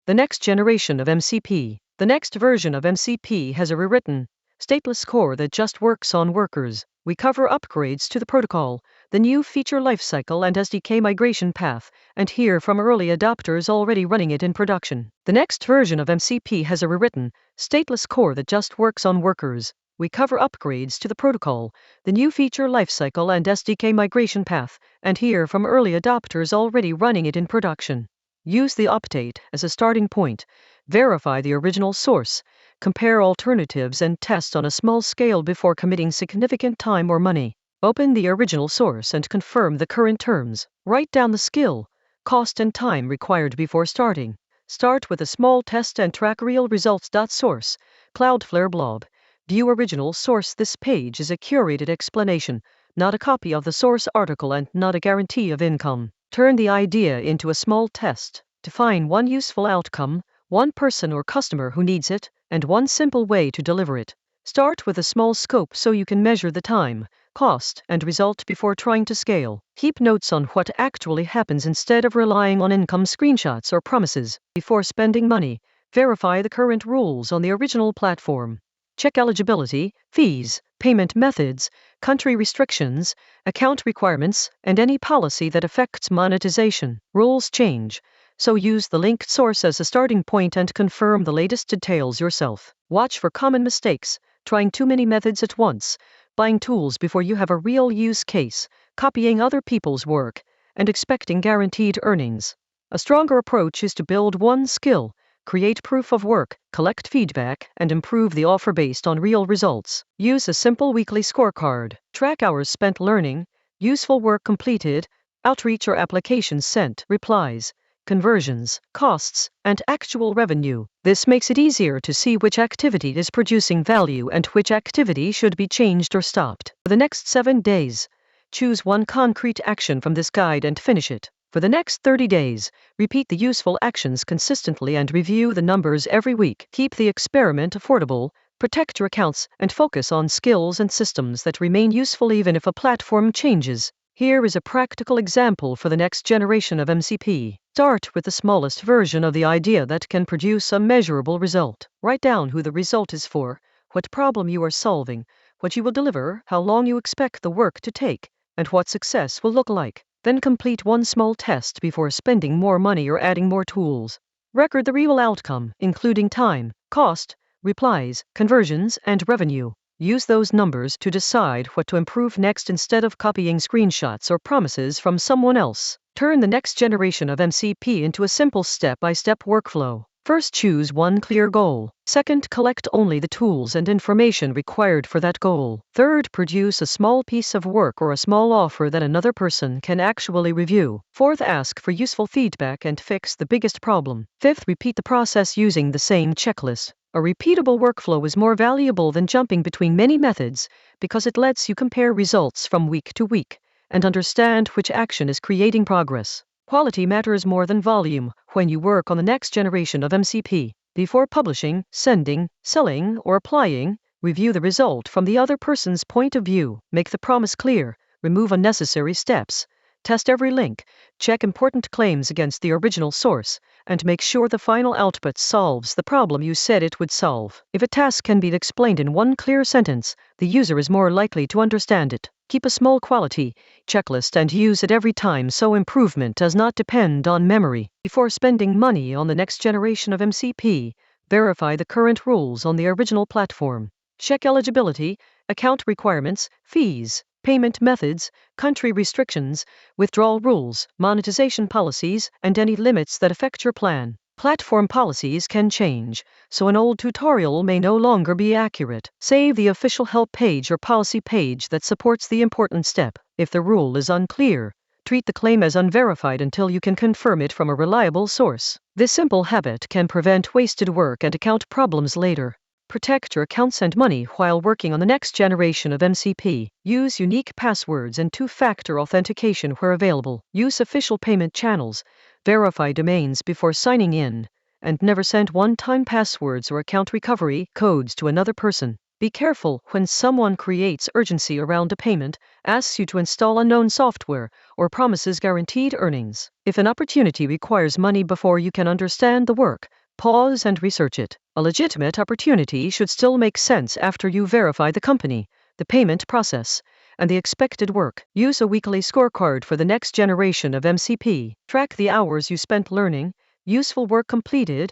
The next generation of MCP. The next version of MCP has a rewritten, stateless core that just works on workers. We cover upgrades to the protocol, the new feature lifecycle and SDK migration path, and hear from early adopters already running it in production. The next version of MCP has a rewritten, stateless core that just works on workers. We cover upgrades to the protocol, the new feature lifecycle and SDK migration path, and hear from early adopters already running it in production. Use the update as a starting point. Verify the original source. Compare alternatives and test on a small scale before committing significant time or money. Open the original source and confirm the current terms. Write down the skill, cost and time required before starting. Start with a small test and track real results. Source, Cloudflare blob. View original source. This page is a curated explanation, not a copy of the source article and not a guarantee of income. Turn the idea into a small test. Define one useful outcome, one person or customer who needs it, and one simple way to deliver it. Start with a small scope so you can measure the time, cost, and result before trying to scale. Keep notes on what actually happens instead of relying on income screenshots or promises. Before spending money, verify the current rules on the original platform. Check eligibility, fees, payment methods, country restrictions, account requirements, and any policy that affects monetization. Rules change, so use the linked source as a starting point and confirm the latest details yourself. Watch for common mistakes, trying too many methods at once, buying tools before you have a real use case, copying other people's work, and expecting guaranteed earnings. A stronger approach is to build one skill, create proof of work, collect feedback, and improve the offer based on real results. Use a simple weekly scorecard. Track hours spent learning, useful work completed, outreach or applications sent, replies, conversions, costs, and actual revenue. This makes it easier to see which activity is producing value and which activity should be changed or stopped. For the next 7 days, choose one concrete action from this guide and finish it. For the next 30 days, repeat the useful actions consistently and review the numbers every week. Keep the experiment affordable, protect your accounts, and focus on skills and systems that remain useful even if a platform changes. Here is a practical example for the next generation of MCP. Start with the smallest version of the idea that can produce a measurable result. Write down who the result is for, what problem you are solving, what you will deliver, how long you expect the work to take, and what success will look like. Then complete one small test before spending more money or adding more tools. Record the real outcome, including time, cost, replies, conversions, and revenue. Use those numbers to decide what to improve next instead of copying screenshots or promises from someone else. Turn the next generation of MCP into a simple step-by-step workflow. First, choose one clear goal. Second, collect only the tools and information required for that goal. Third, produce a small piece of work or a small offer that another person can actually review. Fourth, ask for useful feedback and fix the biggest problem. Fifth, repeat the process using the same checklist. A repeatable workflow is more valuable than jumping between many methods because it lets you compare results from week to week and understand which action is creating progress. Quality matters more than volume when you work on the next generation of MCP. Before publishing, sending, selling, or applying, review the result from the other person's point of view. Make the promise clear, remove unnecessary steps, test every link, check important claims against the original source, and make sure the final output solves the problem you said it would solve. If a task can be explained in one clear sentence, the user is more likely to understand it. Keep a small quality checklist and use it every time so improvement does not depend on memory. Before spending money on the next generation of MCP, verify the current rules on the original platform. Check eligibility, account requirements, fees, payment methods, country restrictions, withdrawal rules, monetization policies, and any limits that affect your plan. Platform policies can change, so an old tutorial may no longer be accurate. Save the official help page or policy page that supports the important step. If the rule is unclear, treat the claim as unverified until you can confirm it from a reliable source. This simple habit can prevent wasted work and account problems later. Protect your accounts and money while working on the next generation of MCP. Use unique passwords and two-factor authentication where available. Use official payment channels. Verify domains before signing in, and never send one-time passwords or account recovery codes to another person. Be careful when someone creates urgency around a payment, asks you to install unknown software, or promises guaranteed earnings. If an opportunity requires money before you can understand the work, pause and research it. A legitimate opportunity should still make sense after you verify the company, the payment process, and the expected work. Use a weekly scorecard for the next generation of MCP. Track the hours you spent learning, useful work completed,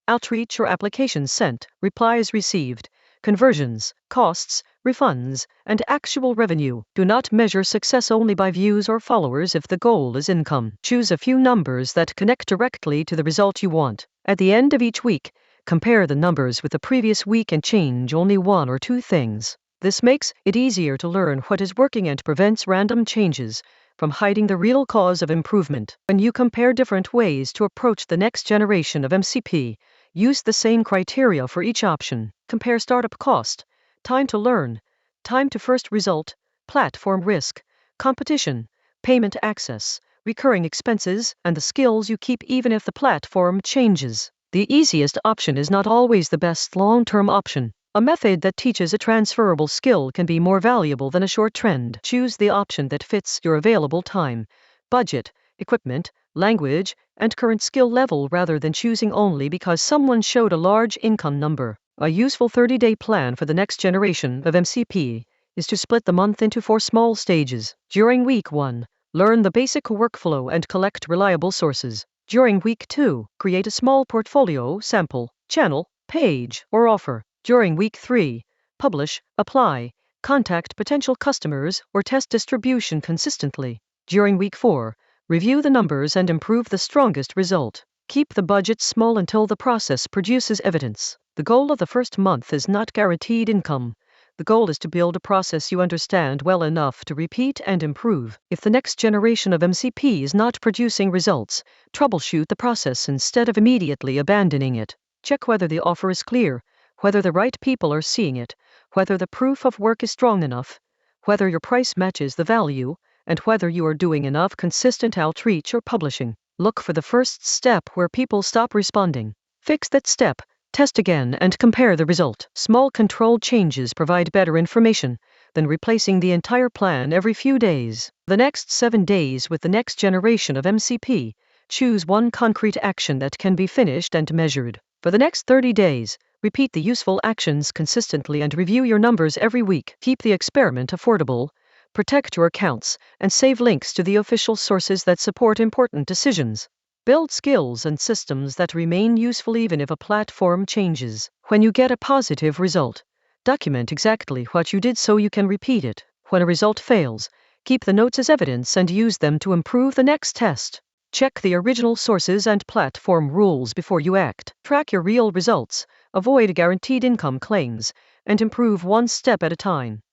outreach or applications sent, replies received, conversions, costs, refunds, and actual revenue. Do not measure success only by views or followers if the goal is income. Choose a few numbers that connect directly to the result you want. At the end of each week, compare the numbers with the previous week and change only one or two things. This makes it easier to learn what is working and prevents random changes from hiding the real cause of improvement. When you compare different ways to approach the next generation of MCP, use the same criteria for each option. Compare startup cost, time to learn, time to first result, platform risk, competition, payment access, recurring expenses, and the skills you keep even if the platform changes. The easiest option is not always the best long-term option. A method that teaches a transferable skill can be more valuable than a short trend. Choose the option that fits your available time, budget, equipment, language, and current skill level rather than choosing only because someone showed a large income number. A useful 30-day plan for the next generation of MCP is to split the month into 4 small stages. During week 1, learn the basic workflow and collect reliable sources. During week 2, create a small portfolio, sample, channel, page, or offer. During week 3, publish, apply, contact potential customers, or test distribution consistently. During week 4, review the numbers and improve the strongest result. Keep the budget small until the process produces evidence. The goal of the first month is not guaranteed income. The goal is to build a process you understand well enough to repeat and improve. If the next generation of MCP is not producing results, troubleshoot the process instead of immediately abandoning it. Check whether the offer is clear, whether the right people are seeing it, whether the proof of work is strong enough, whether your price matches the value, and whether you are doing enough consistent outreach or publishing. Look for the first step where people stop responding. Fix that step, test again, and compare the result. Small controlled changes provide better information than replacing the entire plan every few days. The next 7 days with the next generation of MCP, choose one concrete action that can be finished and measured. For the next 30 days, repeat the useful actions consistently and review your numbers every week. Keep the experiment affordable, protect your accounts, and save links to the official sources that support important decisions. Build skills and systems that remain useful even if a platform changes. When you get a positive result, document exactly what you did so you can repeat it. When a result fails, keep the notes as evidence and use them to improve the next test. Check the original sources and platform rules before you act. Track your real results, avoid guaranteed income claims, and improve one step at a time.